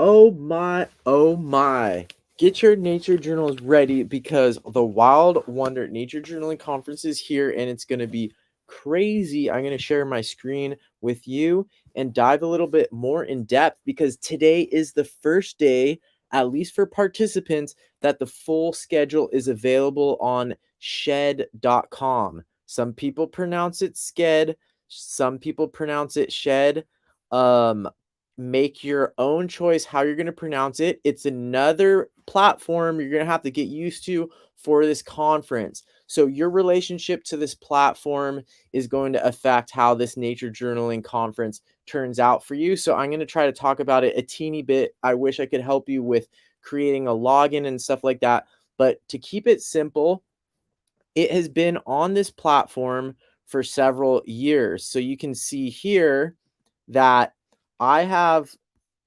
Oh my, oh my. Get your nature journals ready because the Wild Wonder Nature Journaling Conference is here and it's going to be crazy. I'm going to share my screen with you and dive a little bit more in depth because today is the first day, at least for participants, that the full schedule is available on shed.com. Some people pronounce it sked, some people pronounce it shed. Make your own choice how you're going to pronounce it. It's another platform you're going to have to get used to for this conference. So your relationship to this platform is going to affect how this nature journaling conference turns out for you. So I'm going to try to talk about it a teeny bit. I wish I could help you with creating a login and stuff like that. But to keep it simple, it has been on this platform for several years. So you can see here that I have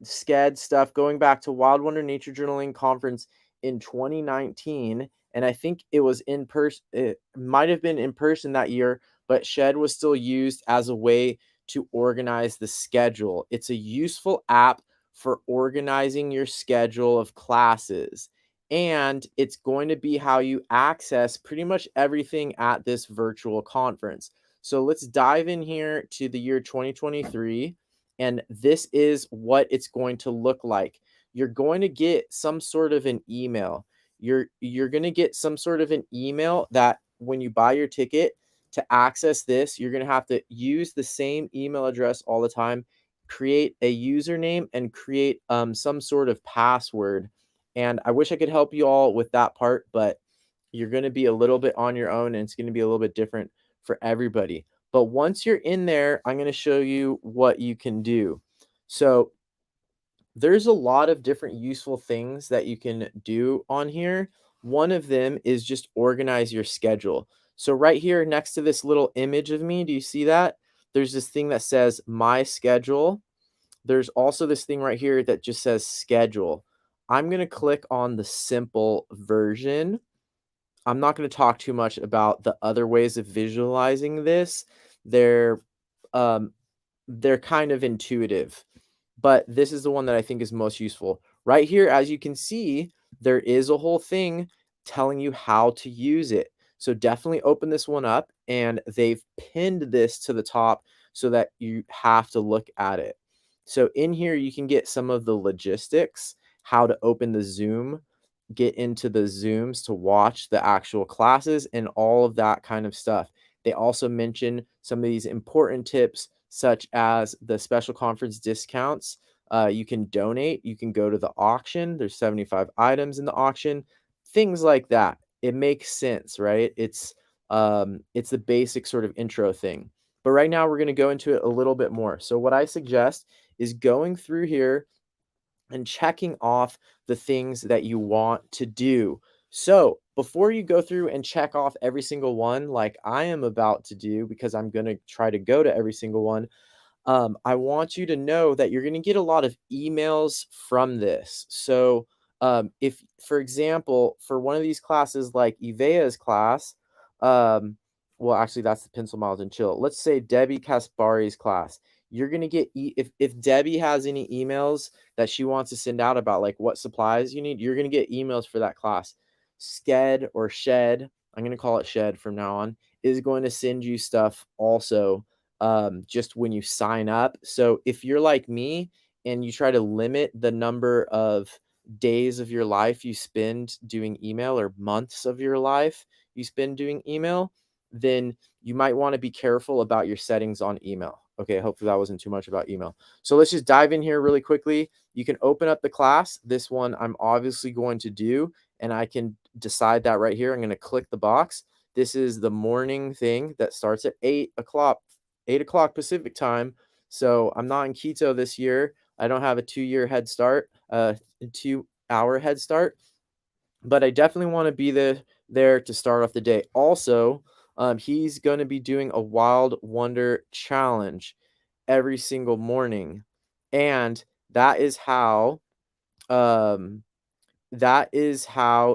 SCED stuff going back to Wild Wonder Nature Journaling Conference in 2019. And I think it was in person, it might have been in person that year, but Shed was still used as a way to organize the schedule. It's a useful app for organizing your schedule of classes. And it's going to be how you access pretty much everything at this virtual conference. So let's dive in here to the year 2023. And this is what it's going to look like. You're going to get some sort of an email. You're going to get some sort of an email that when you buy your ticket to access this, you're going to have to use the same email address all the time, create a username and create some sort of password. And I wish I could help you all with that part, but you're going to be a little bit on your own and it's going to be a little bit different for everybody. But once you're in there, I'm going to show you what you can do. So there's a lot of different useful things that you can do on here. One of them is just organize your schedule. So right here next to this little image of me, do you see that? There's this thing that says my schedule. There's also this thing right here that just says schedule. I'm going to click on the simple version. I'm not going to talk too much about the other ways of visualizing this. They're um, they're kind of intuitive, but this is the one that I think is most useful. Right here, as you can see, there is a whole thing telling you how to use it. So definitely open this one up, and they've pinned this to the top so that you have to look at it. So in here, you can get some of the logistics, how to open the Zoom, get into the Zooms to watch the actual classes and all of that kind of stuff. They also mention some of these important tips, such as the special conference discounts. You can donate, you can go to the auction. There's 75 items in the auction, things like that. It makes sense, right? It's the basic sort of intro thing. But right now we're going to go into it a little bit more. So what I suggest is going through here and checking off the things that you want to do. So before you go through and check off every single one, like I am about to do, because I'm going to try to go to every single one, I want you to know that you're going to get a lot of emails from this. So if, for example, for one of these classes like Ivea's class, um, well, actually, that's the Pencil Miles and Chill. Let's say Debbie Kaspari's class. You're gonna get if Debbie has any emails that she wants to send out about like what supplies you need, you're gonna get emails for that class. Sked or Shed, I'm gonna call it Shed from now on, is going to send you stuff also just when you sign up. So if you're like me and you try to limit the number of days of your life you spend doing email or months of your life you spend doing email, then you might want to be careful about your settings on email. Okay, hopefully that wasn't too much about email. So let's just dive in here really quickly. You can open up the class. This one I'm obviously going to do, and I can decide that right here. I'm going to click the box. This is the morning thing that starts at 8 o'clock 8 o'clock Pacific time. So I'm not in keto this year. I don't have a 2-year head start, 2-hour head start, but I definitely want to be there to start off the day. Also, he's going to be doing a Wild Wonder challenge every single morning, and that is how um,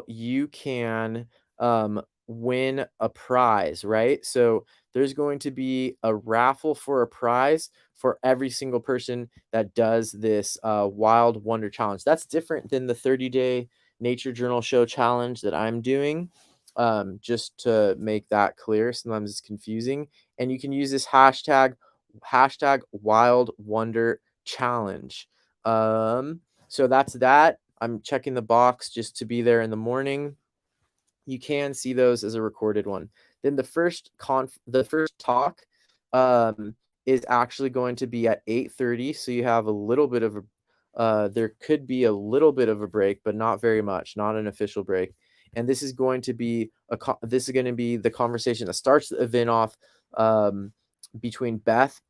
you can win a prize, right? So there's going to be a raffle for a prize for every single person that does this Wild Wonder Challenge. That's different than the 30-day Nature Journal Show challenge that I'm doing. Just to make that clear, sometimes it's confusing. And you can use this hashtag Wild Wonder Challenge. So that's that. I'm checking the box just to be there in the morning. You can see those as a recorded one. Then the first talk is actually going to be at 8:30. So you have a little bit of a there could be a little bit of a break, but not very much, not an official break. And this is going to be the conversation that starts the event off between Beth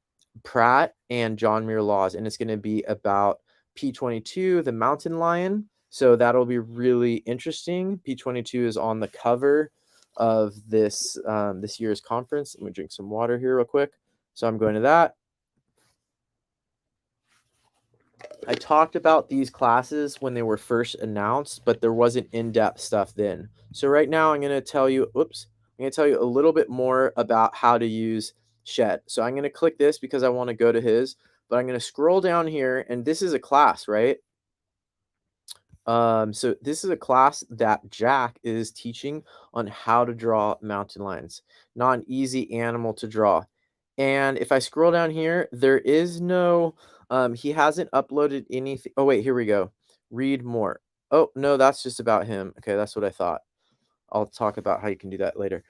Pratt and John Muir Laws, and it's going to be about P22, the mountain lion. So that'll be really interesting. P22 is on the cover of this year's conference. Let me drink some water here real quick. So I'm going to that. I talked about these classes when they were first announced, but there wasn't in-depth stuff then. So right now I'm going to tell you, I'm going to tell you a little bit more about how to use Shed. So I'm going to click this because I want to go to his, but I'm going to scroll down here, and this is a class, right? So this is a class that Jack is teaching on how to draw mountain lions. Not an easy animal to draw. And if I scroll down here, there is no, he hasn't uploaded anything. Oh, wait, here we go. Read more. Oh, no, that's just about him. Okay, that's what I thought. I'll talk about how you can do that later.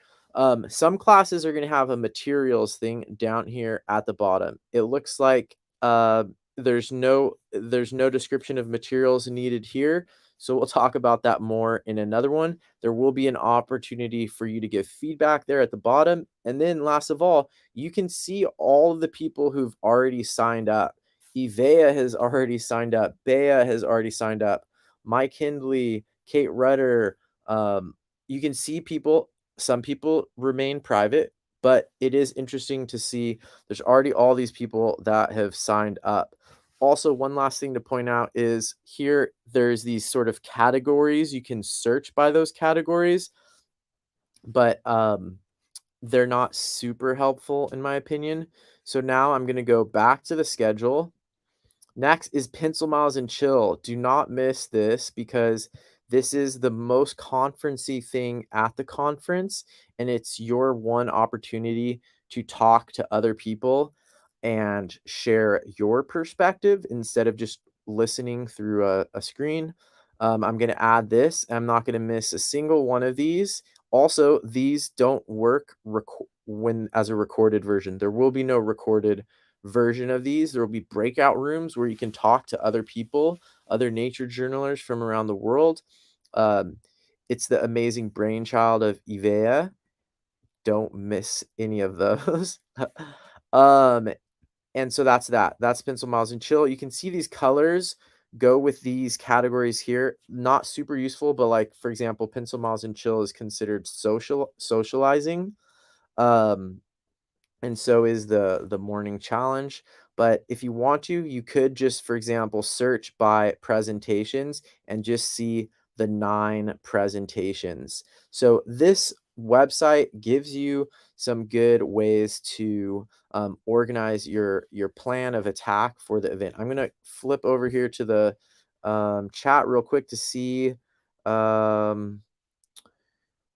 Some classes are going to have a materials thing down here at the bottom. It looks like there's no description of materials needed here. So we'll talk about that more in another one. There will be an opportunity for you to give feedback there at the bottom. And then last of all, you can see all of the people who've already signed up. Ivea has already signed up. Bea has already signed up. Mike Hindley, Kate Rudder, you can see some people remain private, but it is interesting to see there's already all these people that have signed up. Also, one last thing to point out is here there's these sort of categories. You can search by those categories, but they're not super helpful in my opinion. So now I'm going to go back to the schedule. Next is Pencil Miles and Chill. Do not miss this because this is the most conferencey thing at the conference, and it's your one opportunity to talk to other people and share your perspective instead of just listening through a screen. I'm going to add this. I'm not going to miss a single one of these. Also, these don't work when as a recorded version. There will be no recorded version of these. There will be breakout rooms where you can talk to other people, other nature journalers from around the world. Um, it's the amazing brainchild of Ivea. Don't miss any of those. um, and so that's that. That's Pencil Miles and Chill. You can see these colors go with these categories here. Not super useful, but like for example, Pencil Miles and Chill is considered socializing. Um, and so is the morning challenge. But if you want to, you could just, for example, search by presentations and just see the 9 presentations. So this website gives you some good ways to organize your plan of attack for the event. I'm going to flip over here to the chat real quick to see. Um,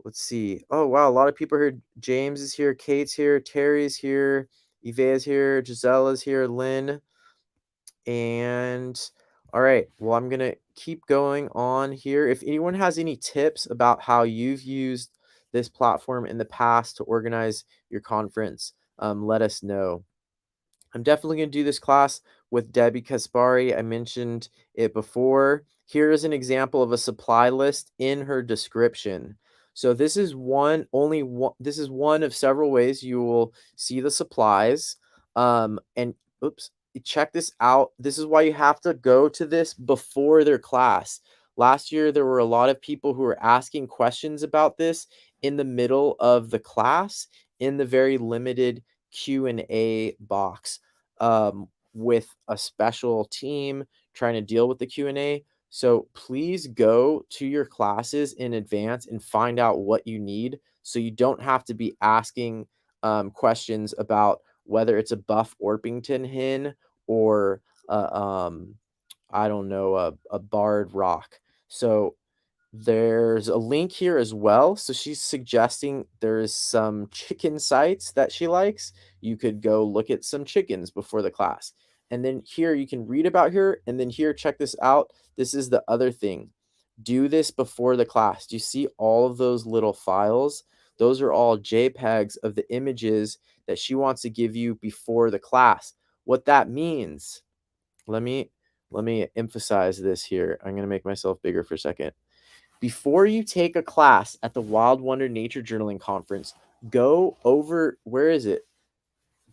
Let's see. Oh, wow, a lot of people here. James is here, Kate's here, Terry's here, Eve's here, Gisella's here, Lynn. And all right, well, I'm gonna keep going on here. If anyone has any tips about how you've used this platform in the past to organize your conference, let us know. I'm definitely going to do this class with Debbie Kaspari. I mentioned it before. Here is an example of a supply list in her description. So this is this is one of several ways you will see the supplies. And oops, check this out. This is why you have to go to this before their class. Last year, there were a lot of people who were asking questions about this in the middle of the class in the very limited Q&A box with a special team trying to deal with the Q&A. So please go to your classes in advance and find out what you need so you don't have to be asking questions about whether it's a Buff Orpington hen or a, I don't know, a barred rock. So there's a link here as well. So she's suggesting there's some chicken sites that she likes. You could go look at some chickens before the class. And then here you can read about her. And then here, check this out. This is the other thing. Do this before the class. Do you see all of those little files? Those are all JPEGs of the images that she wants to give you before the class. What that means, let me emphasize this here. I'm going to make myself bigger for a second. Before you take a class at the Wild Wonder Nature Journaling Conference, go over, where is it?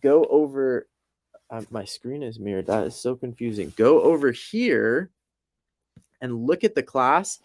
Go over, my screen is mirrored. That is so confusing. Go over here and look at the class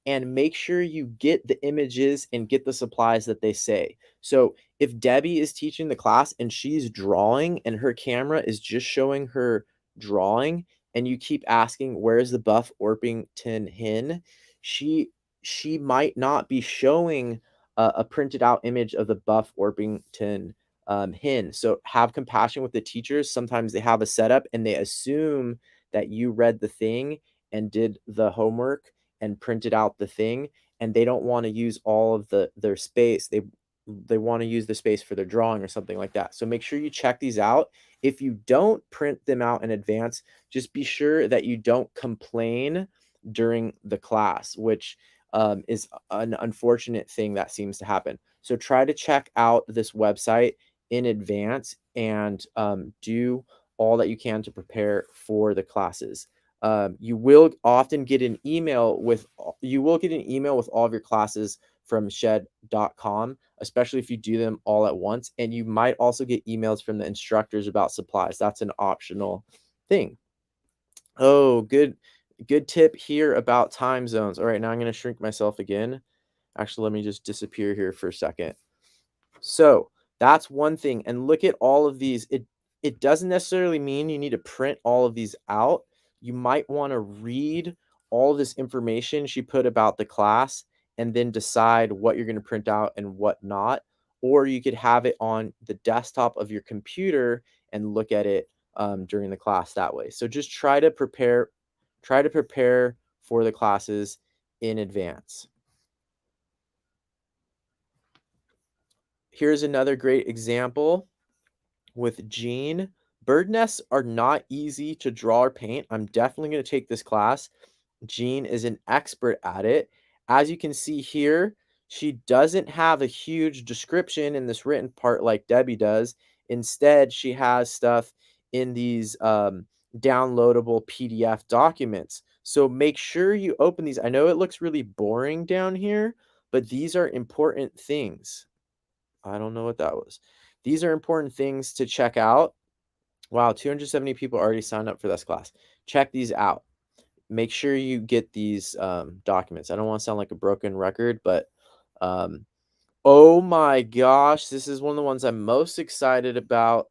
and make sure you get the images and get the supplies that they say. So if Debbie is teaching the class and she's drawing and her camera is just showing her drawing and you keep asking where's the Buff Orpington hen, she she might not be showing a printed out image of the Buff Orpington hen. So have compassion with the teachers. Sometimes they have a setup and they assume that you read the thing and did the homework and printed out the thing, and they don't want to use all of their space. They want to use the space for their drawing or something like that. So make sure you check these out. If you don't print them out in advance, just be sure that you don't complain during the class, which is an unfortunate thing that seems to happen. So try to check out this website in advance and do all that you can to prepare for the classes. You will often get an email with all of your classes from shed.com, especially if you do them all at once. And you might also get emails from the instructors about supplies. That's an optional thing. Oh, good tip here about time zones. All right, now I'm going to shrink myself again. Actually, let me just disappear here for a second. So that's one thing. And look at all of these. It doesn't necessarily mean you need to print all of these out. You might want to read all this information she put about the class and then decide what you're going to print out and what not. Or you could have it on the desktop of your computer and look at it during the class that way. So just try to prepare for the classes in advance. Here's another great example with Jean. Bird nests are not easy to draw or paint. I'm definitely going to take this class. Jean is an expert at it. As you can see here, she doesn't have a huge description in this written part like Debbie does. Instead, she has stuff in these downloadable PDF documents. So make sure you open these. I know it looks really boring down here, but these are important things. I don't know what that was. These are important things to check out. Wow, 270 people already signed up for this class. Check these out. Make sure you get these documents. I don't want to sound like a broken record, but oh my gosh, this is one of the ones I'm most excited about.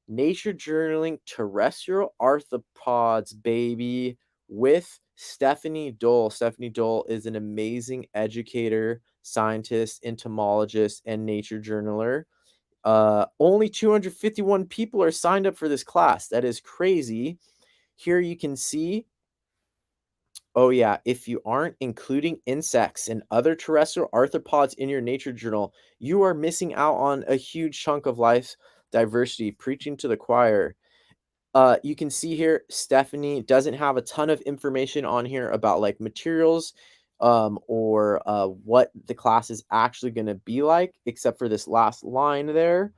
Nature Journaling Terrestrial Arthropods, baby, with Stephanie Dole. Stephanie Dole is an amazing educator, scientist, entomologist, and nature journaler. Only 251 people are signed up for this class. That is crazy. Here you can see, oh yeah, if you aren't including insects and other terrestrial arthropods in your nature journal, you are missing out on a huge chunk of life diversity. Preaching to the choir. You can see here, Stephanie doesn't have a ton of information on here about like materials or what the class is actually going to be like, except for this last line there.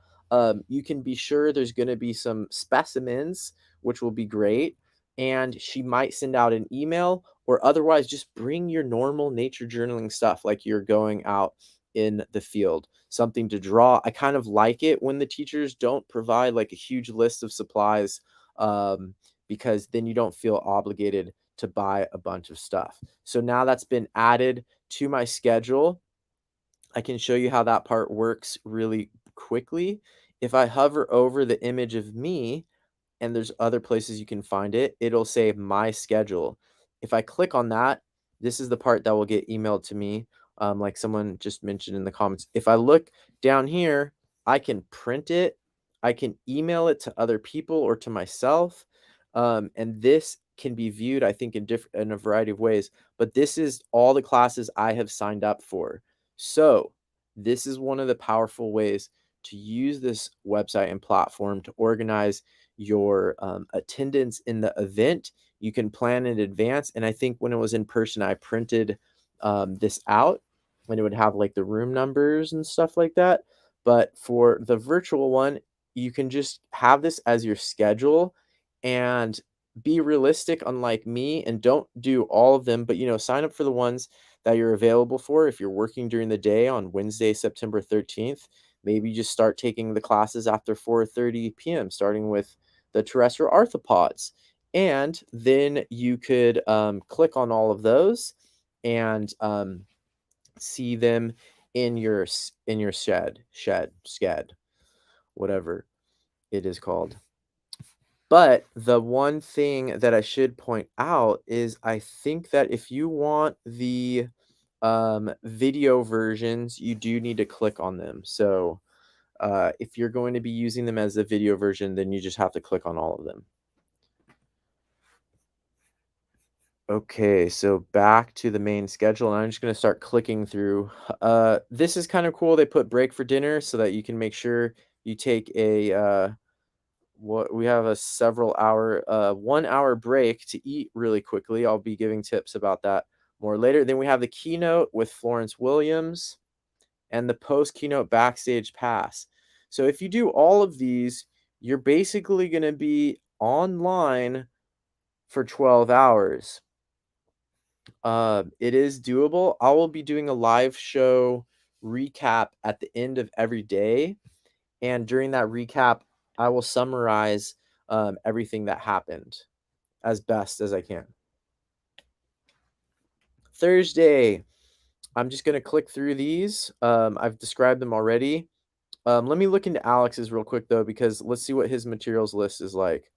You can be sure there's going to be some specimens, which will be great. And she might send out an email or otherwise just bring your normal nature journaling stuff like you're going out in the field, something to draw. I kind of like it when the teachers don't provide like a huge list of supplies because then you don't feel obligated to buy a bunch of stuff. So now that's been added to my schedule. I can show you how that part works really quickly. If I hover over the image of me, and there's other places you can find it, it'll say my schedule. If I click on that, this is the part that will get emailed to me, like someone just mentioned in the comments. If I look down here, I can print it, I can email it to other people or to myself, and this can be viewed, I think, in a variety of ways, but this is all the classes I have signed up for. So, this is one of the powerful ways to use this website and platform to organize your, attendance in the event. You can plan in advance, and I think when it was in person, I printed, this out, and it would have, like, the room numbers and stuff like that. But for the virtual one, you can just have this as your schedule and be realistic, unlike me, and don't do all of them, but, sign up for the ones that you're available for. If you're working during the day on Wednesday, September 13th, maybe just start taking the classes after 4:30 p.m., starting with the terrestrial arthropods. And then you could, click on all of those and, see them in your sched, whatever it is called. But the one thing that I should point out is I think that if you want the, video versions, you do need to click on them. So, if you're going to be using them as a video version, then you just have to click on all of them. Okay, so back to the main schedule, and I'm just gonna start clicking through. This is kind of cool. They put break for dinner so that you can make sure you take a what we have a several hour 1 hour break to eat really quickly. I'll be giving tips about that more later. Then we have the keynote with Florence Williams and the post keynote backstage pass. So if you do all of these, you're basically going to be online for 12 hours. It is doable. I will be doing a live show recap at the end of every day, and during that recap, I will summarize everything that happened as best as I can. Thursday, I'm just gonna click through these. I've described them already. Let me look into Alex's real quick though, because let's see what his materials list is like.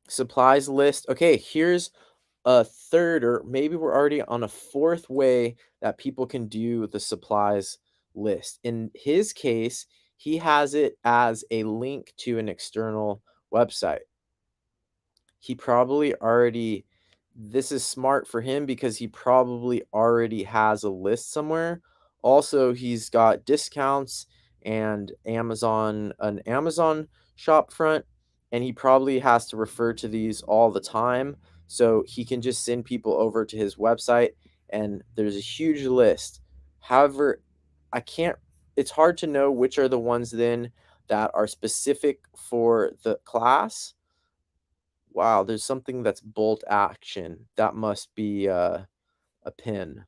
Supplies list. Okay, here's a third, or maybe we're already on a fourth way that people can do the supplies list. In his case, he has it as a link to an external website. He probably already This is smart for him because he probably already has a list somewhere. Also, he's got discounts and an Amazon shop front, and he probably has to refer to these all the time. So he can just send people over to his website, and there's a huge list. However, I can't it's hard to know which are the ones then that are specific for the class. Wow, there's something that's bolt action. That must be, a pin.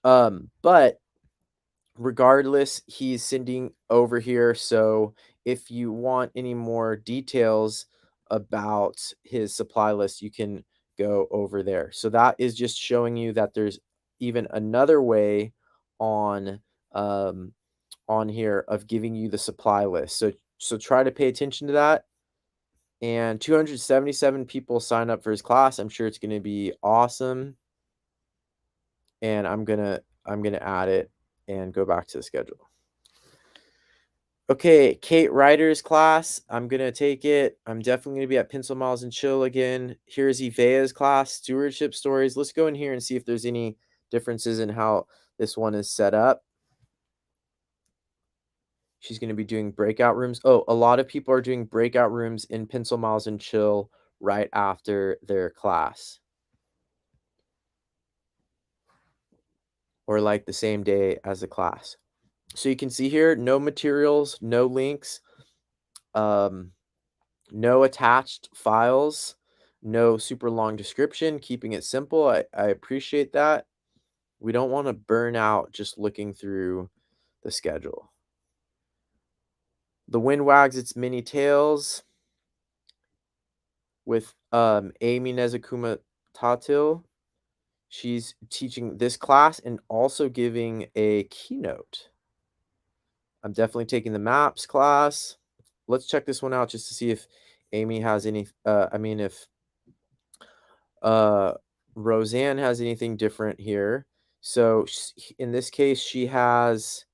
But regardless, he's sending over here, so if you want any more details about his supply list, you can go over there. So that is just showing you that there's even another way on, um, on here of giving you the supply list. So try to pay attention to that. And 277 people sign up for his class. I'm sure it's gonna be awesome, and I'm gonna add it and go back to the schedule. Okay, Kate Ryder's class, I'm gonna take it. I'm definitely gonna be at Pencil Miles and Chill again. Here's Ivea's class, Stewardship Stories. Let's go in here and see if there's any differences in how this one is set up. She's gonna be doing breakout rooms. Oh, a lot of people are doing breakout rooms in Pencil Miles and Chill right after their class. Or like the same day as the class. So you can see here, no materials, no links, um, no attached files, no super long description, keeping it simple. I appreciate that. We don't want to burn out just looking through the schedule. The Wind Wags Its Many Tails with Amy Nezakuma Tatil. She's teaching this class and also giving a keynote. I'm definitely taking the maps class. Let's check this one out just to see if Amy has any if uh Roseanne has anything different here. So in this case she has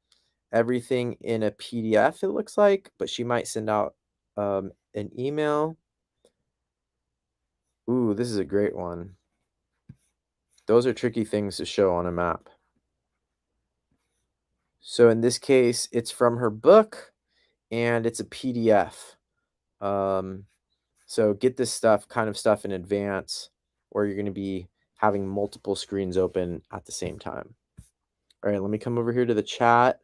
everything in a PDF, it looks like, but she might send out an email. Ooh, this is a great one. Those are tricky things to show on a map. So in this case, it's from her book and it's a PDF. Um, so get this stuff in advance, or you're going to be having multiple screens open at the same time. All right, let me come over here to the chat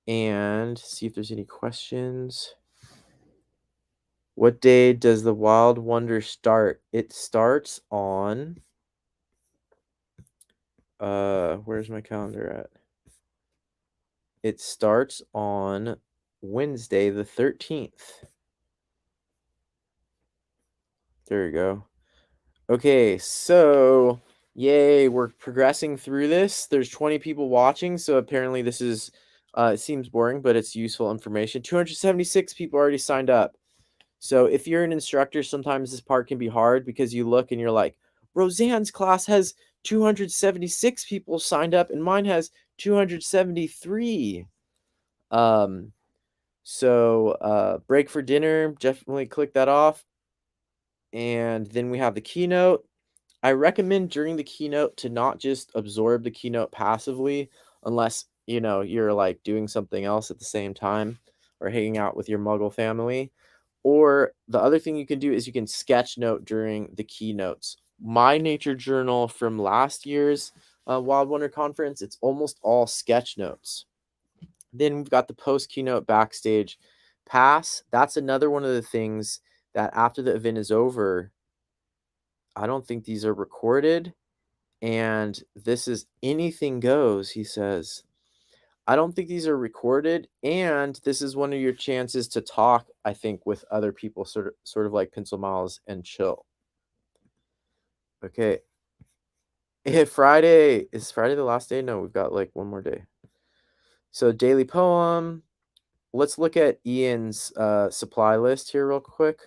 and see if there's any questions. What day does the Wild Wonder start? It starts on where's my calendar at? It starts on Wednesday the 13th. There you go. Okay, so yay, we're progressing through this. There's 20 people watching, so apparently this is it seems boring, but it's useful information. 276 people already signed up. So if you're an instructor, sometimes this part can be hard because you look and you're like, Roseanne's class has 276 people signed up and mine has 273. Break for dinner, definitely click that off. And then we have the keynote. I recommend during the keynote to not just absorb the keynote passively unless, you're like doing something else at the same time or hanging out with your muggle family. Or the other thing you can do is you can sketch note during the keynotes. My nature journal from last year's Wild Wonder Conference, it's almost all sketch notes. Then we've got the post keynote backstage pass. That's another one of the things that after the event is over, I don't think these are recorded. And this is anything goes, he says. I don't think these are recorded, and this is one of your chances to talk, I think, with other people, sort of like Pencil Miles and chill. Okay. Friday. Is Friday the last day? No, we've got like one more day. So daily poem. Let's look at Ian's supply list here real quick.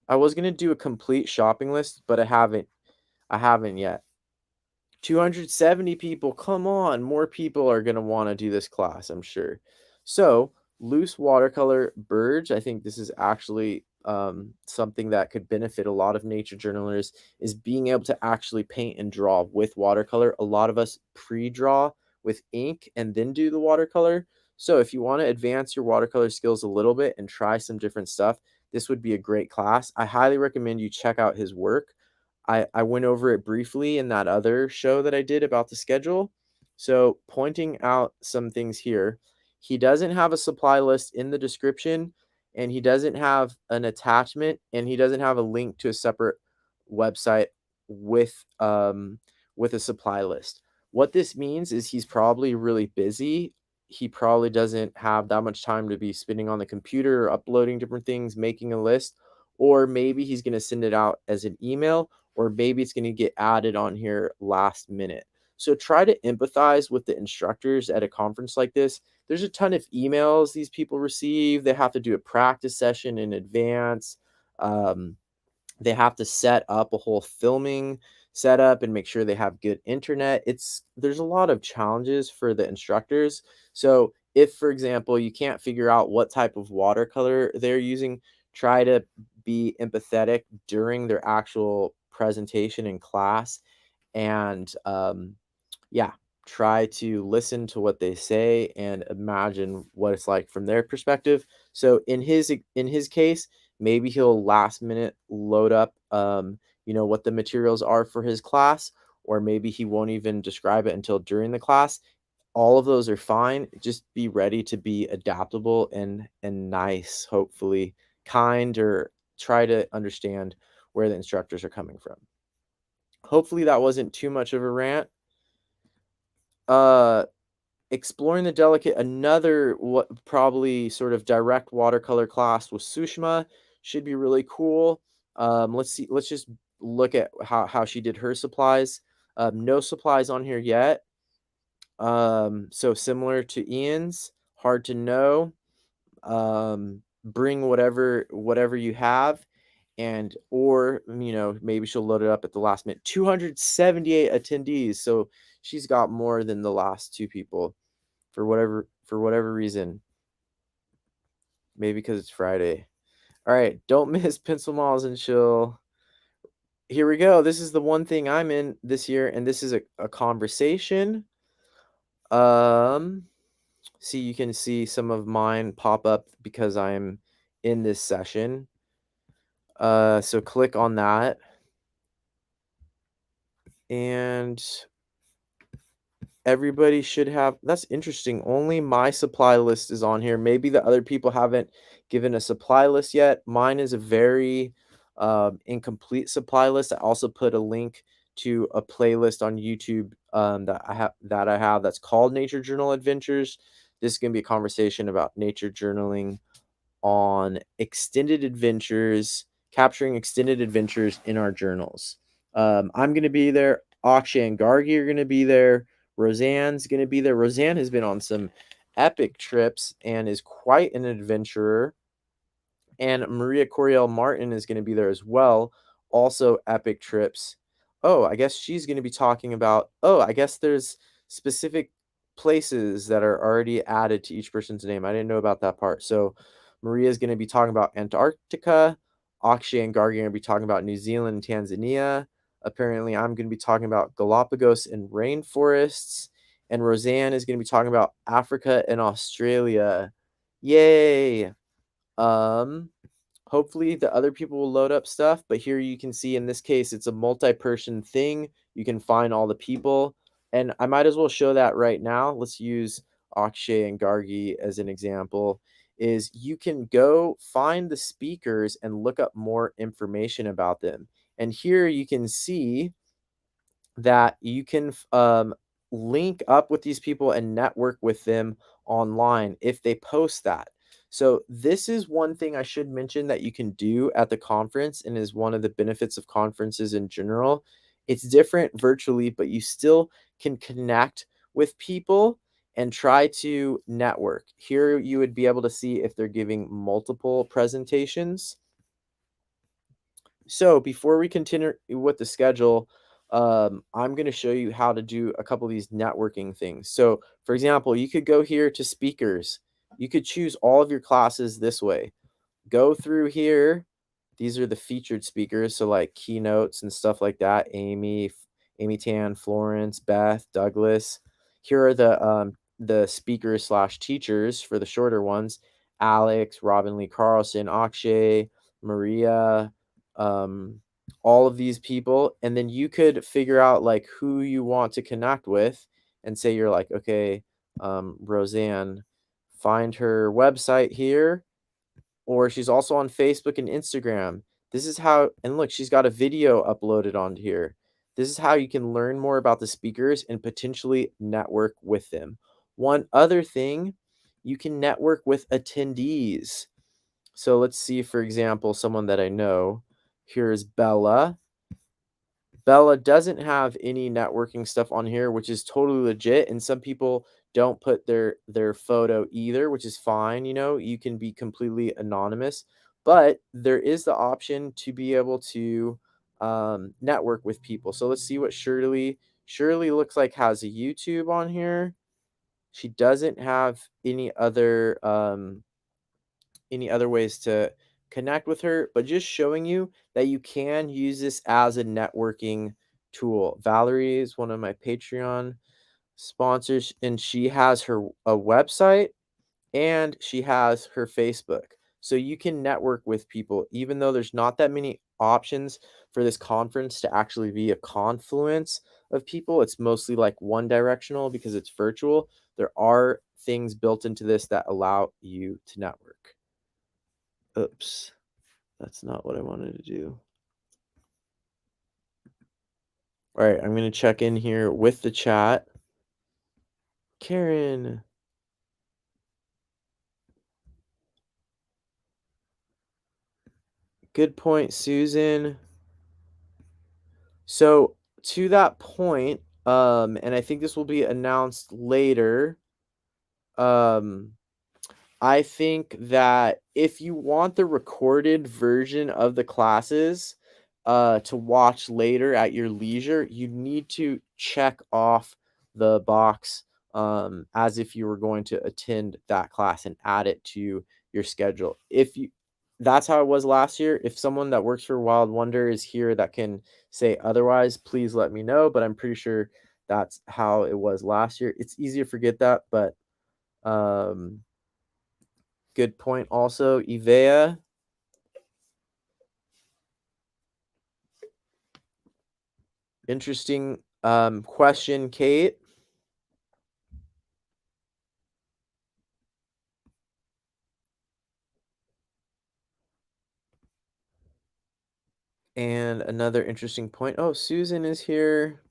I was gonna do a complete shopping list, but I haven't. I haven't yet. 270 people. Come on, more people are gonna want to do this class, I'm sure. So loose watercolor birds. I think this is actually something that could benefit a lot of nature journalists is being able to actually paint and draw with watercolor. A lot of us pre-draw with ink and then do the watercolor. So if you want to advance your watercolor skills a little bit and try some different stuff, this would be a great class. I highly recommend you check out his work. I went over it briefly in that other show that I did about the schedule. So pointing out some things here, he doesn't have a supply list in the description, and he doesn't have an attachment, and he doesn't have a link to a separate website with a supply list. What this means is he's probably really busy. He probably doesn't have that much time to be spending on the computer, uploading different things, making a list, or maybe he's going to send it out as an email, or maybe it's going to get added on here last minute. So try to empathize with the instructors at a conference like this. There's a ton of emails these people receive. They have to do a practice session in advance. They have to set up a whole filming setup and make sure they have good internet. There's a lot of challenges for the instructors. So if, for example, you can't figure out what type of watercolor they're using, try to be empathetic during their actual presentation in class, and yeah, try to listen to what they say and imagine what it's like from their perspective. So in his case, maybe he'll last minute load up what the materials are for his class, or maybe he won't even describe it until during the class. All of those are fine. Just be ready to be adaptable and nice, hopefully kind, or try to understand where the instructors are coming from. Hopefully that wasn't too much of a rant. Exploring the delicate, another what probably sort of direct watercolor class with Sushma should be really cool. Let's see. Let's just look at how she did her supplies. No supplies on here yet. So similar to Ian's, hard to know. Bring whatever you have, and or maybe she'll load it up at the last minute. 278 attendees, so she's got more than the last two people for whatever reason. Maybe because it's Friday. All right, don't miss Pencil Miles and Chill. Here we go. This is the one thing I'm in this year, and this is a conversation. Um, see, you can see some of mine pop up because I'm in this session. So click on that. And everybody should have that's interesting. Only my supply list is on here. Maybe the other people haven't given a supply list yet. Mine is a very incomplete supply list. I also put a link to a playlist on YouTube that I have that's called Nature Journal Adventures. This is gonna be a conversation about nature journaling on extended adventures, capturing extended adventures in our journals. I'm going to be there. Akshay and Gargi are going to be there. Roseanne's going to be there. Roseanne has been on some epic trips and is quite an adventurer. And Maria Coriel Martin is going to be there as well. Also epic trips. Oh, I guess she's going to be talking about, I guess there's specific places that are already added to each person's name. I didn't know about that part. So Maria is going to be talking about Antarctica. Akshay and Gargi are going to be talking about New Zealand and Tanzania. Apparently, I'm going to be talking about Galapagos and rainforests. And Roseanne is going to be talking about Africa and Australia. Yay! Um, Hopefully the other people will load up stuff, but here you can see in this case, it's a multi-person thing. You can find all the people, and I might as well show that right now. Let's use Akshay and Gargi as an example. Is you can go find the speakers and look up more information about them. And here you can see that you can link up with these people and network with them online if they post that. So this is one thing I should mention that you can do at the conference and is one of the benefits of conferences in general. It's different virtually, but you still can connect with people and try to network. Here you would be able to see if they're giving multiple presentations. So before we continue with the schedule, I'm going to show you how to do a couple of these networking things. So for example, you could go here to speakers. You could choose all of your classes this way. Go through here. These are the featured speakers. So like keynotes and stuff like that. Amy Tan, Florence, Beth, Douglas. Here are the speakers slash teachers for the shorter ones. Alex, Robin Lee Carlson, Akshay, Maria, um, all of these people. And then you could figure out like who you want to connect with and say you're like, okay, Roseanne, find her website here, or she's also on Facebook and Instagram. This is how, and look, she's got a video uploaded onto here. This is how you can learn more about the speakers and potentially network with them. One other thing, you can network with attendees. So let's see, for example, someone that I know. Here's Bella. Bella doesn't have any networking stuff on here, which is totally legit. And some people don't put their photo either, which is fine. You can be completely anonymous, but there is the option to be able to network with people. So let's see what Shirley looks like has a YouTube on here. She doesn't have any other ways to connect with her, but just showing you that you can use this as a networking tool. Valerie is one of my Patreon sponsors, and she has a website and she has her Facebook. So you can network with people, even though there's not that many options for this conference to actually be a confluence of people. It's mostly like one directional because it's virtual. There are things built into this that allow you to network. Oops, that's not what I wanted to do. All right, I'm going to check in here with the chat. Karen. Good point, Susan. So to that point, and I think this will be announced later, I think that if you want the recorded version of the classes to watch later at your leisure, you need to check off the box as if you were going to attend that class and add it to your schedule. If you That's how it was last year. If someone that works for Wild Wonder is here that can say otherwise, please let me know. But I'm pretty sure that's how it was last year. It's easy to forget that, but um, good point. Also, Ivea, interesting question, Kate. And another interesting point. Oh, Susan is here.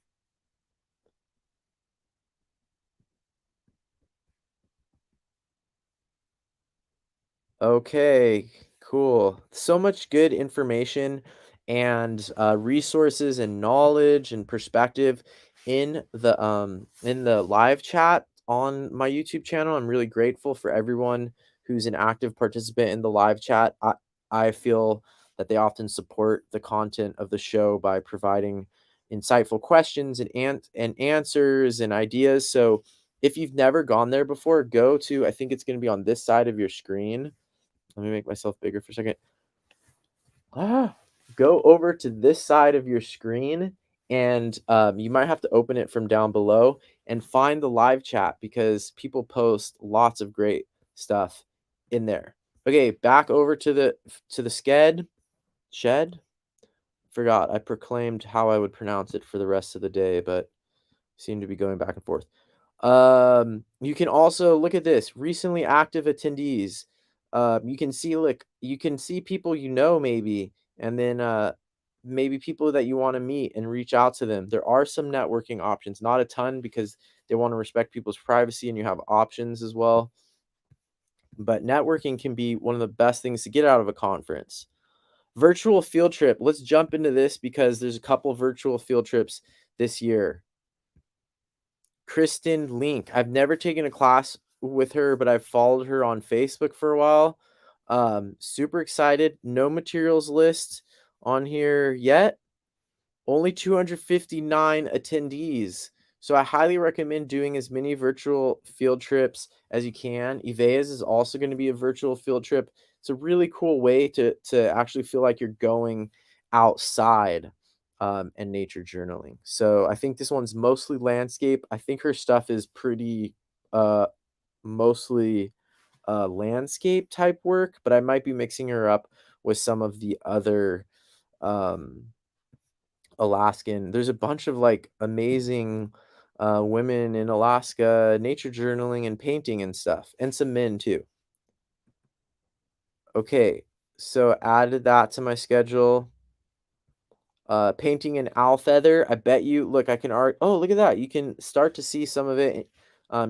Okay, cool. So much good information and resources and knowledge and perspective in the live chat on my YouTube channel. I'm really grateful for everyone who's an active participant in the live chat. I feel that they often support the content of the show by providing insightful questions and answers and ideas. So if you've never gone there before, go to, I think it's going to be on this side of your screen. Let me make myself bigger for a second. Ah, go over to this side of your screen, and you might have to open it from down below and find the live chat because people post lots of great stuff in there. Okay, back over to the shed. Forgot I proclaimed how I would pronounce it for the rest of the day, but seem to be going back and forth. You can also look at this recently active attendees. You can see you can see people you know maybe, and then maybe people that you want to meet and reach out to them. There are some networking options, not a ton because they want to respect people's privacy, and you have options as well. But networking can be one of the best things to get out of a conference. Virtual field trip. Let's jump into this because there's a couple virtual field trips this year. Kristen Link. I've never taken a class with her, but I've followed her on Facebook for a while. Super excited. No materials list on here yet. Only 259 attendees. So I highly recommend doing as many virtual field trips as you can. Ivea's is also going to be a virtual field trip. It's a really cool way to actually feel like you're going outside and nature journaling. So I think this one's mostly landscape. I think her stuff is pretty uh, mostly landscape type work, but I might be mixing her up with some of the other um, Alaskan. There's a bunch of like amazing women in Alaska nature journaling and painting and stuff, and some men too. Okay, so added that to my schedule. Painting an owl feather. I bet you look, I can art. Oh, look at that. You can start to see some of it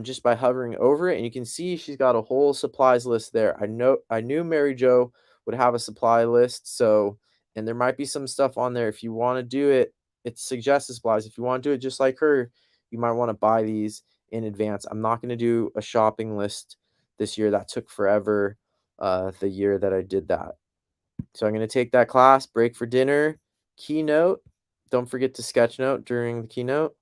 just by hovering over it, and you can see she's got a whole supplies list there. I knew Mary Jo would have a supply list, so and there might be some stuff on there if you want to do it. It suggested supplies. If you want to do it just like her, you might want to buy these in advance. I'm not going to do a shopping list this year. That took forever. The year that I did that. So I'm going to take that class, break for dinner, keynote. Don't forget to sketch note during the keynote.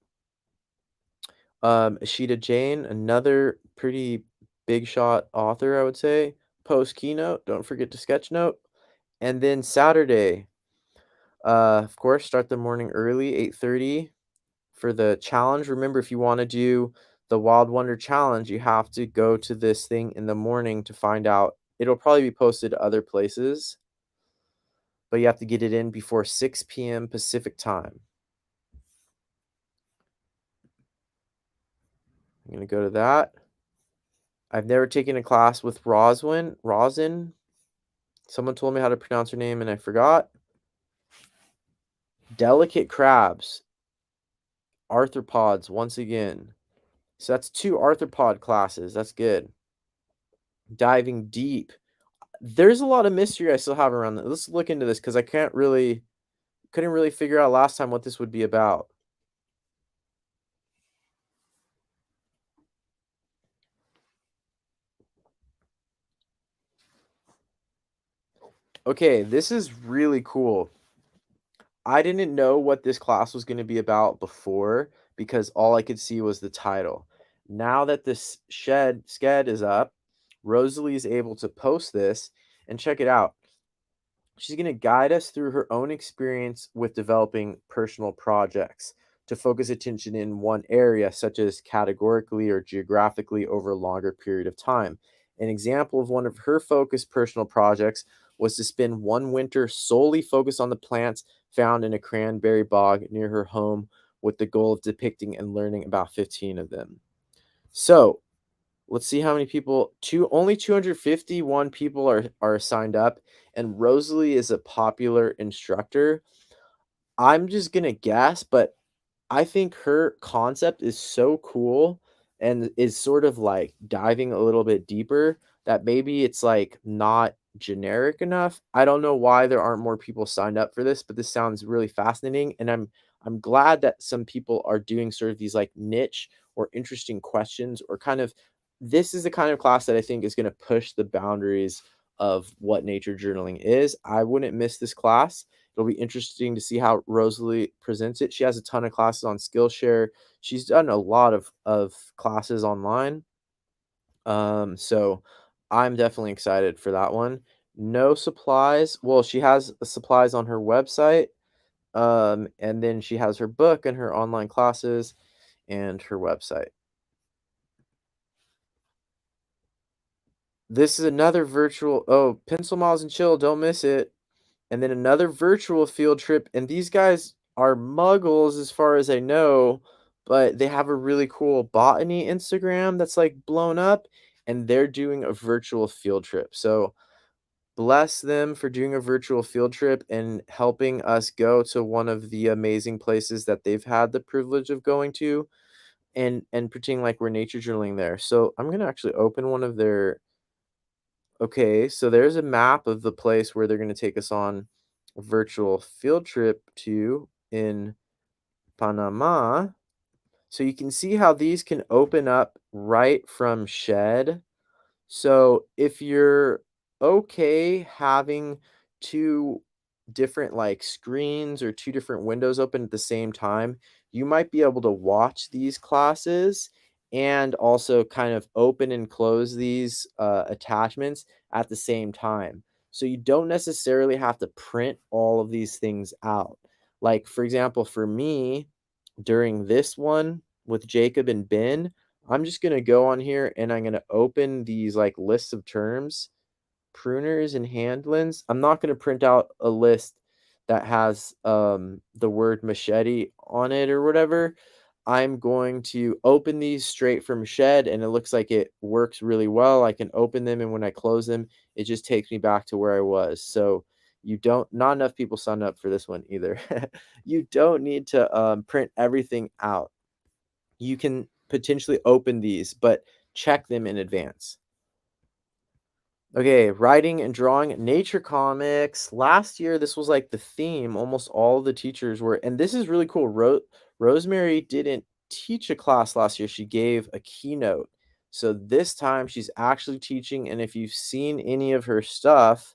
Ashita Jain, another pretty big shot author, I would say. Post keynote, don't forget to sketch note. And then Saturday, of course, start the morning early, 8:30 for the challenge. Remember, if you want to do the Wild Wonder challenge, you have to go to this thing in the morning to find out. It'll probably be posted to other places, but you have to get it in before 6 p.m. Pacific time. I'm going to go to that. I've never taken a class with Rosin. Someone told me how to pronounce her name and I forgot. Delicate crabs. Arthropods once again. So that's 2 arthropod classes. That's good. Diving deep. There's a lot of mystery I still have around that. Let's look into this because I couldn't really figure out last time what this would be about. Okay, this is really cool. I didn't know what this class was going to be about before because all I could see was the title. Now that this shed sked is up, Rosalie is able to post this and check it out. She's going to guide us through her own experience with developing personal projects to focus attention in one area, such as categorically or geographically over a longer period of time. An example of one of her focused personal projects was to spend one winter solely focused on the plants found in a cranberry bog near her home with the goal of depicting and learning about 15 of them. So, let's see how many people. Only 251 people are signed up, and Rosalie is a popular instructor. I'm just gonna guess, but I think her concept is so cool and is sort of like diving a little bit deeper that maybe it's like not generic enough. I don't know why there aren't more people signed up for this, but this sounds really fascinating, and I'm glad that some people are doing sort of these like niche or interesting questions or kind of this is the kind of class that I think is going to push the boundaries of what nature journaling is. I wouldn't miss this class. It'll be interesting to see how Rosalie presents it. She has a ton of classes on Skillshare. She's done a lot of classes online. So I'm definitely excited for that one. No supplies. Well, she has supplies on her website. And then she has her book and her online classes and her website. This is another virtual. Oh, Pencil Miles and Chill, don't miss it. And then another virtual field trip, and these guys are muggles as far as I know, but they have a really cool botany Instagram that's, like, blown up, and they're doing a virtual field trip. So, bless them for doing a virtual field trip and helping us go to one of the amazing places that they've had the privilege of going to and pretending like we're nature journaling there. So, I'm gonna actually open one of their. Okay, so there's a map of the place where they're gonna take us on a virtual field trip to in Panama. So you can see how these can open up right from Shed. So if you're okay having 2 different, like, screens or 2 different windows open at the same time, you might be able to watch these classes and also kind of open and close these, attachments at the same time. So you don't necessarily have to print all of these things out. Like, for example, for me, during this one with Jacob and Ben, I'm just gonna go on here and I'm gonna open these like lists of terms, pruners and handlings. I'm not gonna print out a list that has the word machete on it or whatever. I'm going to open these straight from Shed and it looks like it works really well. I can open them and when I close them, it just takes me back to where I was. So you don't not enough people signed up for this one either. You don't need to print everything out. You can potentially open these, but check them in advance. Okay, writing and drawing nature comics. Last year, this was like the theme. Almost all the teachers were, and this is really cool. Rosemary didn't teach a class last year. She gave a keynote. So this time she's actually teaching. And if you've seen any of her stuff,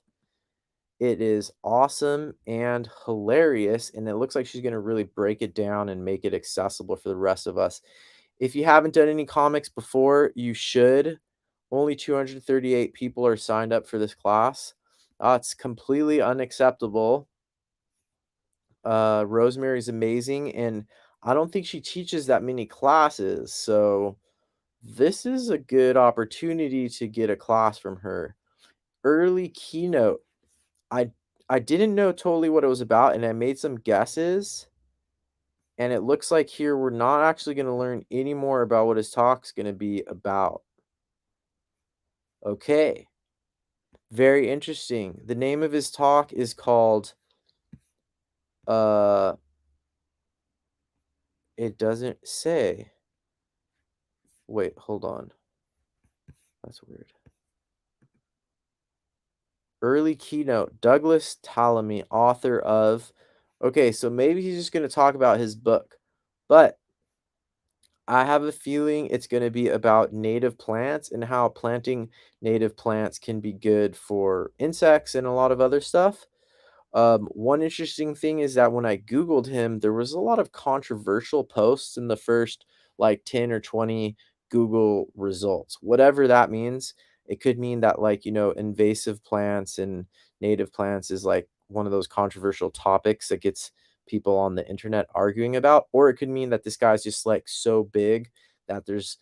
it is awesome and hilarious. And it looks like she's going to really break it down and make it accessible for the rest of us. If you haven't done any comics before, you should. Only 238 people are signed up for this class. It's completely unacceptable. Rosemary's amazing, and I don't think she teaches that many classes, so this is a good opportunity to get a class from her. Early keynote. I I didn't know totally what it was about, and I made some guesses. And it looks like here we're not actually going to learn any more about what his talk's going to be about. Okay, very interesting. The name of his talk is called uh it doesn't say. Wait, hold on. That's weird. Early keynote, Douglas Talamy, author of. Okay, so maybe he's just going to talk about his book. But I have a feeling it's going to be about native plants and how planting native plants can be good for insects and a lot of other stuff. One interesting thing is that when I Googled him, there was a lot of controversial posts in the first like 10 or 20 Google results. Whatever that means, it could mean that, like, invasive plants and native plants is like one of those controversial topics that gets people on the internet arguing about, or it could mean that this guy's just like so big that there's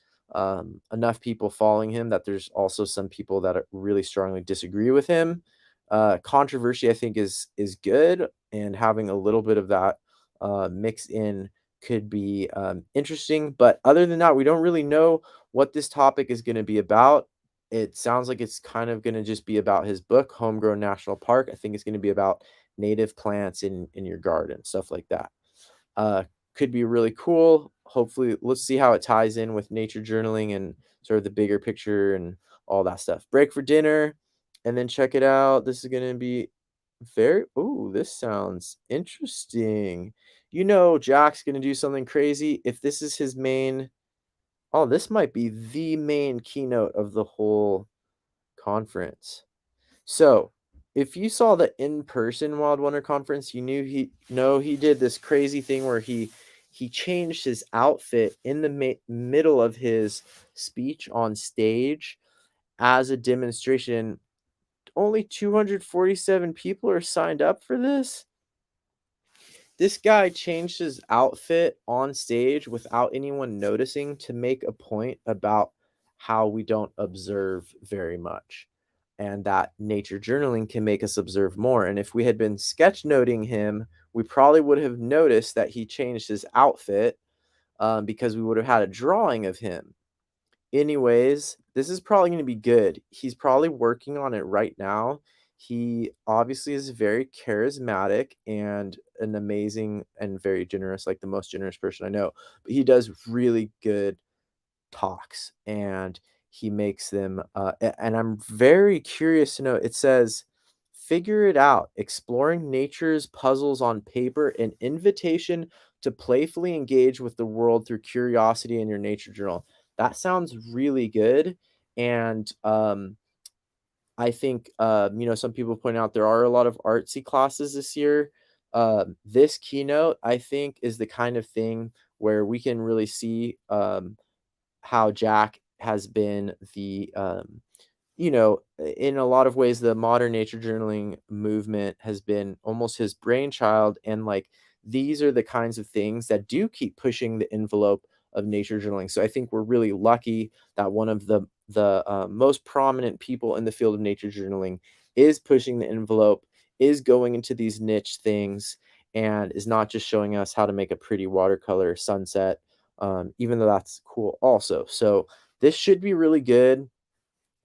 enough people following him that there's also some people that really strongly disagree with him. Controversy, I think, is good, and having a little bit of that mixed in could be interesting. But other than that, we don't really know what this topic is going to be about. It sounds like it's kind of going to just be about his book, Homegrown National Park. I think it's going to be about native plants in your garden, stuff like that. Uh, could be really cool. Hopefully, let's see how it ties in with nature journaling and sort of the bigger picture and all that stuff. Break for dinner, and then check it out. This is gonna be very. Oh, this sounds interesting. Jack's gonna do something crazy. If this is his main, oh, this might be the main keynote of the whole conference. So, if you saw the in-person Wild Wonder conference, you knew he did this crazy thing where he changed his outfit in the middle of his speech on stage as a demonstration. Only 247 people are signed up for this. This guy changed his outfit on stage without anyone noticing to make a point about how we don't observe very much and that nature journaling can make us observe more. And if we had been sketchnoting him, we probably would have noticed that he changed his outfit because we would have had a drawing of him. Anyways, this is probably gonna be good. He's probably working on it right now. He obviously is very charismatic and an amazing and very generous, like the most generous person I know. But he does really good talks and he makes them and I'm very curious to know. It says, figure it out, exploring nature's puzzles on paper, an invitation to playfully engage with the world through curiosity in your nature journal. That sounds really good. And I think some people point out there are a lot of artsy classes this year. This keynote, I think, is the kind of thing where we can really see how Jack has been in a lot of ways, the modern nature journaling movement has been almost his brainchild. And like, these are the kinds of things that do keep pushing the envelope of nature journaling. So I think we're really lucky that one of the most prominent people in the field of nature journaling is pushing the envelope, is going into these niche things, and is not just showing us how to make a pretty watercolor sunset, even though that's cool also. So this should be really good.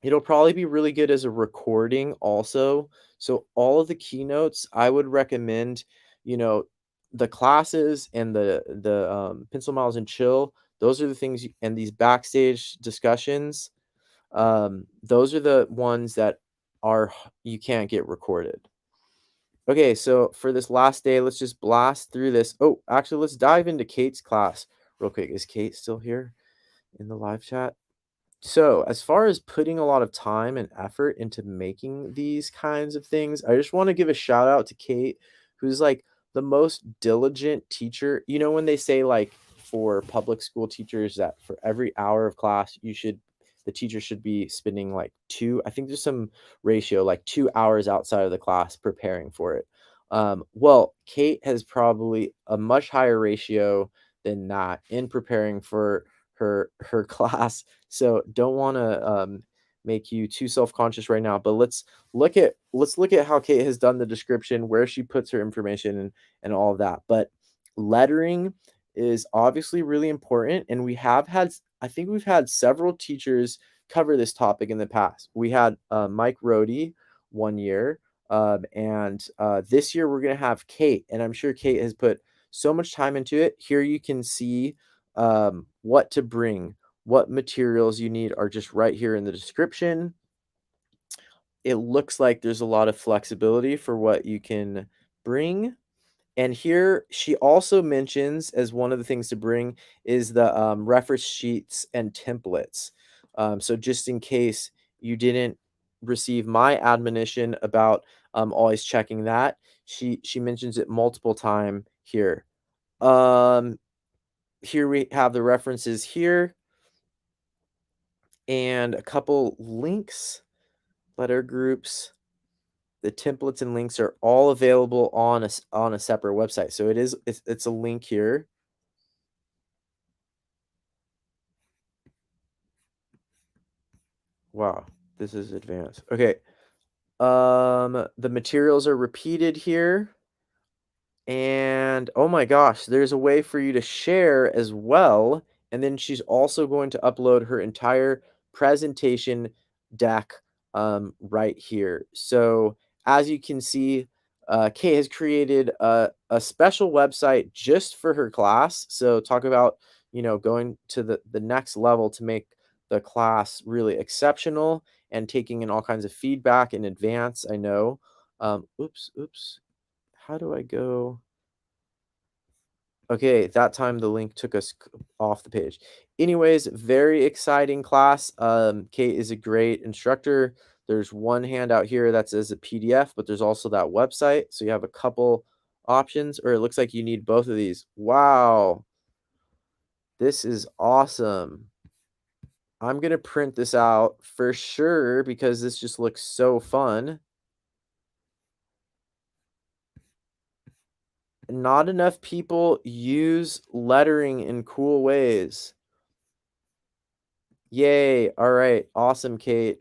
It'll probably be really good as a recording also. So all of the keynotes, I would recommend, you know, the classes and the Pencil Miles and Chill. Those are the things and these backstage discussions. Those are the ones that you can't get recorded. Okay, so for this last day, let's just blast through this. Oh, actually, let's dive into Kate's class real quick. Is Kate still here in the live chat? So, as far as putting a lot of time and effort into making these kinds of things, I just want to give a shout out to Kate, who's like the most diligent teacher. You know, when they say, like, for public school teachers that for every hour of class, the teacher should be spending like I think there's some ratio, like 2 hours outside of the class preparing for it. Well, Kate has probably a much higher ratio than that in preparing for her class. So don't want to make you too self-conscious right now, but let's look at how Kate has done the description, where she puts her information and all of that. But lettering is obviously really important, and I think we've had several teachers cover this topic in the past. We had Mike Rohde one year, and this year we're gonna have Kate, and I'm sure Kate has put so much time into it. Here you can see what to bring, what materials you need are just right here in the description. It looks like there's a lot of flexibility for what you can bring. And here she also mentions as one of the things to bring is the reference sheets and templates. So just in case you didn't receive my admonition about always checking that, she mentions it multiple time here. Um, Here we have the references here. and a couple links, letter groups. The templates and links are all available on a separate website. So it's a link here. Wow, this is advanced. Okay. The materials are repeated here. And oh my gosh, there's a way for you to share as well. And then she's also going to upload her entire presentation deck right here. So as you can see, Kate has created a special website just for her class. So talk about, going to the next level to make the class really exceptional and taking in all kinds of feedback in advance. I know. Oops. How do I go? Okay, that time the link took us off the page. Anyways, very exciting class. Kate is a great instructor. There's one handout here that says a PDF, but there's also that website. So you have a couple options, or it looks like you need both of these. Wow, this is awesome. I'm going to print this out for sure because this just looks so fun. Not enough people use lettering in cool ways. Yay. All right. Awesome, Kate.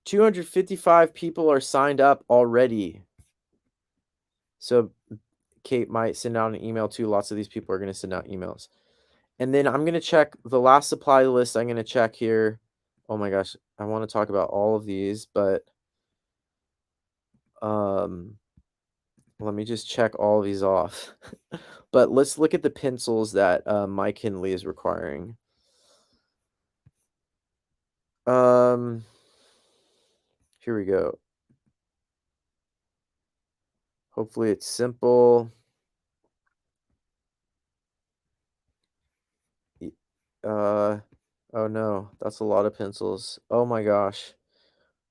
255 people are signed up already. So Kate might send out an email too. Lots of these people are going to send out emails. And then I'm going to check the last supply list. I'm going to check here. Oh my gosh. I want to talk about all of these, but um, let me just check all of these off. But let's look at the pencils that Mike Henley is requiring. Um, Here we go. Hopefully it's simple. Uh, oh no, that's a lot of pencils. Oh my gosh.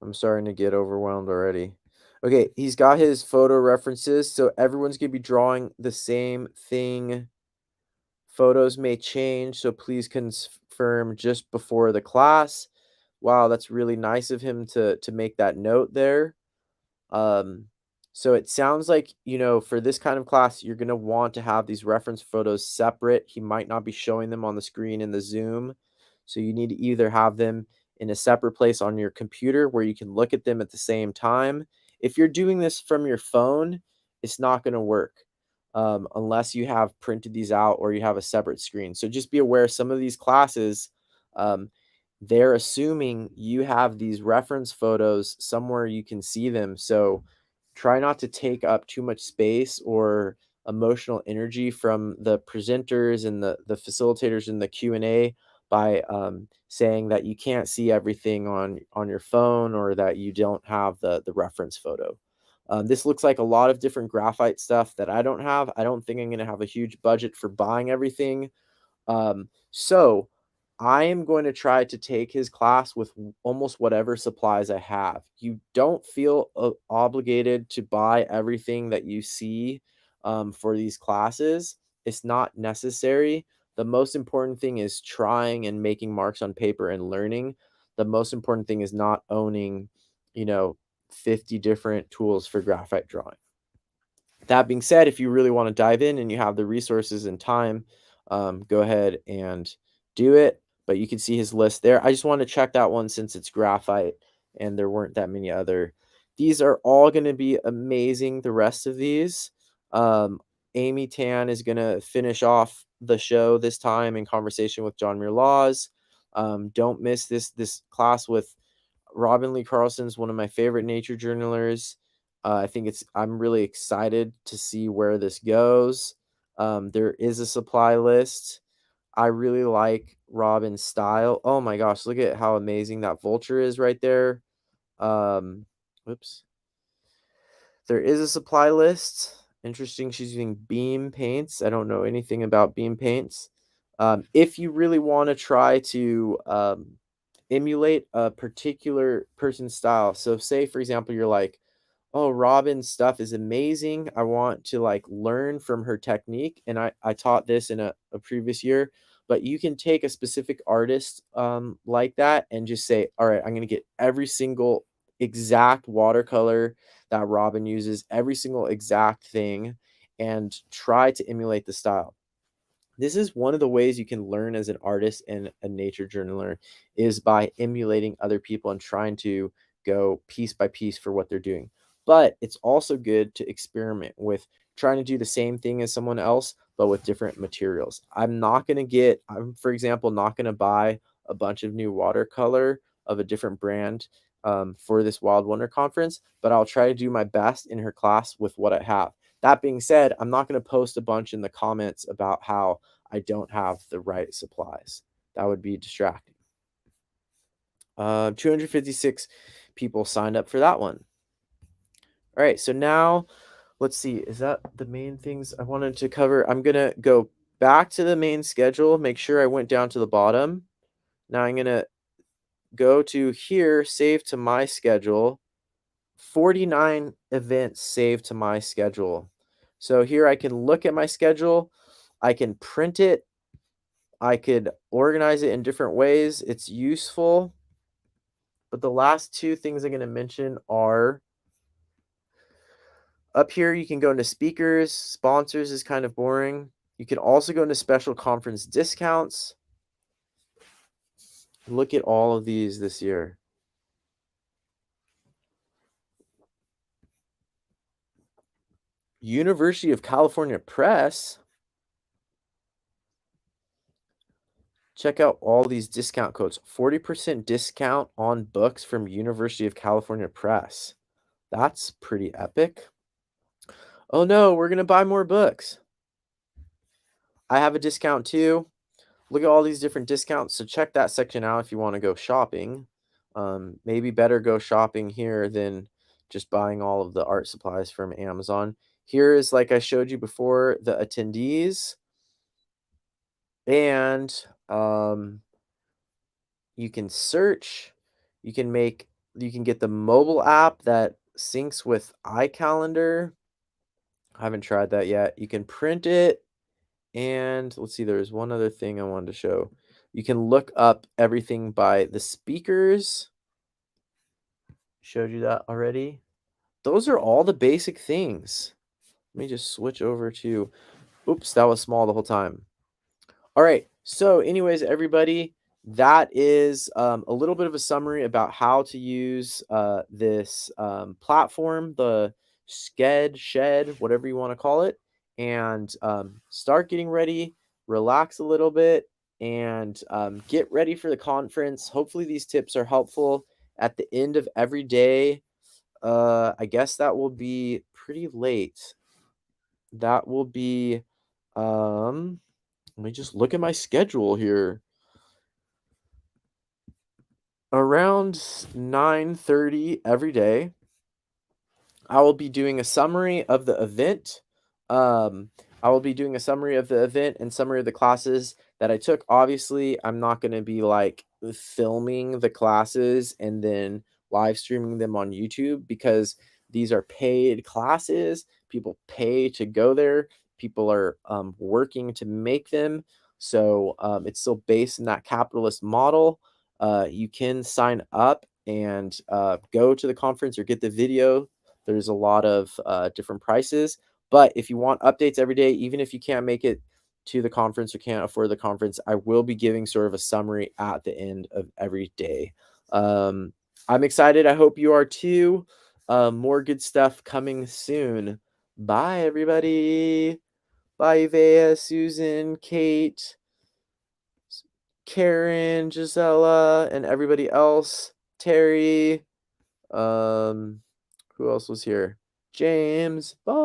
I'm starting to get overwhelmed already. Okay, he's got his photo references, so everyone's gonna be drawing the same thing. Photos may change, so please confirm just before the class. Wow, that's really nice of him to make that note there. Um, so it sounds like, for this kind of class, you're going to want to have these reference photos separate. He might not be showing them on the screen in the Zoom. So you need to either have them in a separate place on your computer where you can look at them at the same time. If you're doing this from your phone, it's not going to work unless you have printed these out or you have a separate screen. So just be aware some of these classes, um, they're assuming you have these reference photos somewhere you can see them. So try not to take up too much space or emotional energy from the presenters and the facilitators in the Q&A by saying that you can't see everything on your phone or that you don't have the reference photo. This looks like a lot of different graphite stuff that I don't have. I don't think I'm going to have a huge budget for buying everything. So I am going to try to take his class with almost whatever supplies I have. You don't feel obligated to buy everything that you see for these classes. It's not necessary. The most important thing is trying and making marks on paper and learning. The most important thing is not owning, you know, 50 different tools for graphite drawing. That being said, if you really want to dive in and you have the resources and time, go ahead and do it. But you can see his list there. I just want to check that one since it's graphite and there weren't that many other. These are all going to be amazing. The rest of these, Amy Tan is going to finish off the show this time in conversation with John Muir Laws. Don't miss this class with Robin Lee Carlson's one of my favorite nature journalers. I'm really excited to see where this goes. There is a supply list. I really like Robin's style. Oh my gosh, look at how amazing that vulture is right there. Um, Whoops. There is a supply list. Interesting, she's using beam paints. I don't know anything about beam paints. If you really want to try to emulate a particular person's style, so say for example, you're like, oh, Robin's stuff is amazing. I want to like learn from her technique. And I taught this in a previous year, but you can take a specific artist like that and just say, all right, I'm going to get every single exact watercolor that Robin uses, every single exact thing, and try to emulate the style. This is one of the ways you can learn as an artist and a nature journaler is by emulating other people and trying to go piece by piece for what they're doing. But it's also good to experiment with trying to do the same thing as someone else, but with different materials. I'm, for example, not going to buy a bunch of new watercolor of a different brand for this Wild Wonder conference, but I'll try to do my best in her class with what I have. That being said, I'm not going to post a bunch in the comments about how I don't have the right supplies. That would be distracting. 256 people signed up for that one. All right, so now let's see. Is that the main things I wanted to cover? I'm going to go back to the main schedule, make sure I went down to the bottom. Now I'm going to go to here, save to my schedule. 49 events saved to my schedule. So here I can look at my schedule, I can print it, I could organize it in different ways. It's useful. But the last two things I'm going to mention are up here. You can go into speakers, sponsors is kind of boring. You can also go into special conference discounts. Look at all of these this year. University of California Press. Check out all these discount codes. 40% discount on books from University of California Press. That's pretty epic. Oh no, we're going to buy more books. I have a discount too. Look at all these different discounts. So check that section out if you want to go shopping. Maybe better go shopping here than just buying all of the art supplies from Amazon. Here is, like I showed you before, the attendees. And you can search. You can get the mobile app that syncs with iCalendar. I haven't tried that yet. You can print it. And let's see, there's one other thing I wanted to show. You can look up everything by the speakers. Showed you that already. Those are all the basic things. Let me just switch over to, oops, that was small the whole time. All right. So anyways, everybody, that is a little bit of a summary about how to use this platform, the Shed, whatever you want to call it, and start getting ready, relax a little bit, and get ready for the conference. Hopefully these tips are helpful. At the end of every day, I guess that will be pretty late. That will be, let me just look at my schedule here. Around 9:30 every day, I will be doing a summary of the event. Um, I will be doing a summary of the event and summary of the classes that I took. Obviously, I'm not going to be like filming the classes and then live streaming them on YouTube because these are paid classes. People pay to go there. People are working to make them. So it's still based in that capitalist model. You can sign up and go to the conference or get the video. There's a lot of different prices. But if you want updates every day, even if you can't make it to the conference or can't afford the conference, I will be giving sort of a summary at the end of every day. I'm excited. I hope you are too. More good stuff coming soon. Bye, everybody. Bye, Vea, Susan, Kate, Karen, Gisela, and everybody else. Terry. Who else was here? James. Bye.